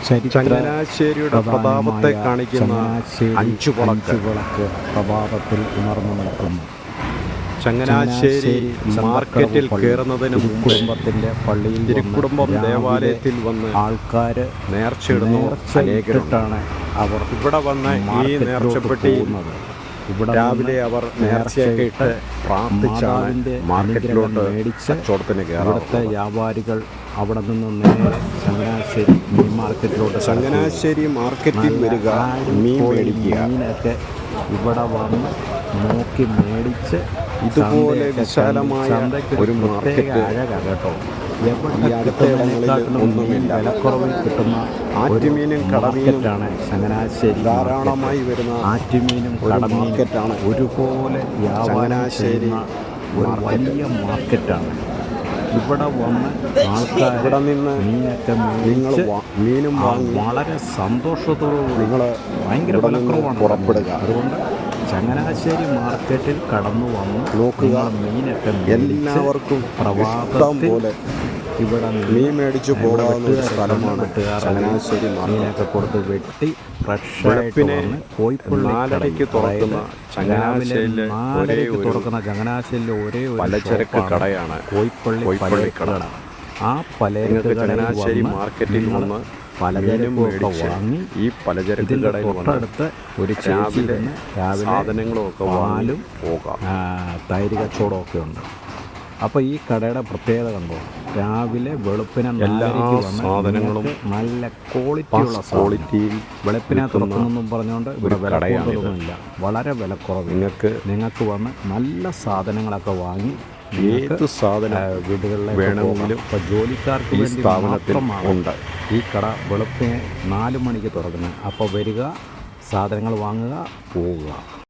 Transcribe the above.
ചങ്ങനാശ്ശേരിയുടെ പ്രതാപത്തെ കാണിക്കുന്ന അഞ്ചു വിളക്ക് പ്രഭാതത്തിൽ ഉണർന്നു നിൽക്കുന്നു. ചങ്ങനാശ്ശേരി മാർക്കറ്റിൽ കയറുന്നതിന് മുമ്പ് കുടുംബത്തിൻ്റെ പള്ളിയിൽ തിരുക്കുടുംബം ദേവാലയത്തിൽ വന്ന് ആൾക്കാർ നേർച്ചയിടുന്നവരാണ് അവർ ഇവിടെ വന്ന് ഈ നേർച്ചപ്പെട്ടി രാവിലെ അവർ നേർച്ചയൊക്കെ ഇട്ട് പ്രാർത്ഥിച്ചാണ് മാർക്കറ്റിലോട്ട് കച്ചവടത്തിന് കയറാറുള്ളത്. വ്യാപാരികൾ അവിടെ നിന്ന് നേരെ ചങ്ങനാശ്ശേരി മീൻ മാർക്കറ്റിലോട്ട് ചങ്ങനാശ്ശേരി മാർക്കറ്റിൽ വരിക, മീൻ മേടിക്കുക. മീനൊക്കെ ഇവിടെ വന്ന് നോക്കി മേടിച്ച് ഇതുപോലെ വിശാലമായ ഒരു മാർക്കറ്റ് കേട്ടോ. ഈ അടുത്ത ഇടങ്ങളിൽ ഒന്നുമില്ല. വിലക്കുറവിൽ കിട്ടുന്ന ആറ്റുമീനും കടമീനുമാണ് ചങ്ങനാശ്ശേരി. ധാരാളമായി വരുന്ന ആറ്റുമീനും മാർക്കറ്റാണ് ഒരുപോലെ ചങ്ങനാശ്ശേരി. ഒരു വലിയ മാർക്കറ്റാണ്. ഇവിടെ വന്ന് ആൾക്കാർ ഇവിടെ നിന്ന് മീനൊക്കെ നിങ്ങൾ മീനും വാങ്ങി വളരെ സന്തോഷത്തോടുകൂടി നിങ്ങൾ ഭയങ്കര വിലക്കുറവാണ് പുറപ്പെടുക. അതുകൊണ്ട് ചങ്ങനാശ്ശേരി മാർക്കറ്റിൽ കടന്നു വന്ന് നോക്കുക. മീനൊക്കെ എല്ലാവർക്കും ഇഷ്ടം പോലെ ഇവിടെ മീൻ മേടിച്ചു പോകാവുന്ന ഒരു സ്ഥലമാണ് ചങ്ങനാശ്ശേരി. മീനൊക്കെ കൊടുത്ത് വെട്ടി വെളുപ്പിനെ കോയിപ്പള്ളി 4:00 തുറക്കുന്ന ചങ്ങനാശ്ശേരിയിലെ ഒരേ ഒരു പലചരക്ക് കടയാണ് കോയിപ്പള്ളി കട. ആ പലചരക്ക് ചങ്ങനാശ്ശേരി മാർക്കറ്റിൽ വന്ന് പലചരക്കും വാങ്ങി ഈ പലചരക്ക് കടയിൽ തൊട്ടടുത്ത് ഒരു രാവിലെ സാധനങ്ങളും ഒക്കെ വാങ്ങാനും പോകാം. തൈര് കച്ചവടമൊക്കെ ഉണ്ട്. അപ്പോൾ ഈ കടയുടെ പ്രത്യേകത കണ്ടോ, രാവിലെ വെളുപ്പിനെ എല്ലാ സാധനങ്ങളും നല്ല ക്വാളിറ്റിയിൽ വെളുപ്പിനെ തുറക്കുന്നെന്നും പറഞ്ഞുകൊണ്ട് ഇവിടെ വിലക്കുറവൊന്നുമില്ല. വളരെ വിലക്കുറവ്. നിങ്ങൾക്ക് വന്ന് നല്ല സാധനങ്ങളൊക്കെ വാങ്ങി ഏത് സാധനം വീടുകളിൽ വേണമെങ്കിലും ഇപ്പോൾ ജോലിക്കാർക്ക് ഈ വേണ്ടി സ്ഥാപനത്തിൽ ഉണ്ട്. ഈ കട വെളുപ്പിനെ 4 മണിക്ക് തുറക്കുന്നത്. അപ്പോൾ വരിക, സാധനങ്ങൾ വാങ്ങുക, പോവുക.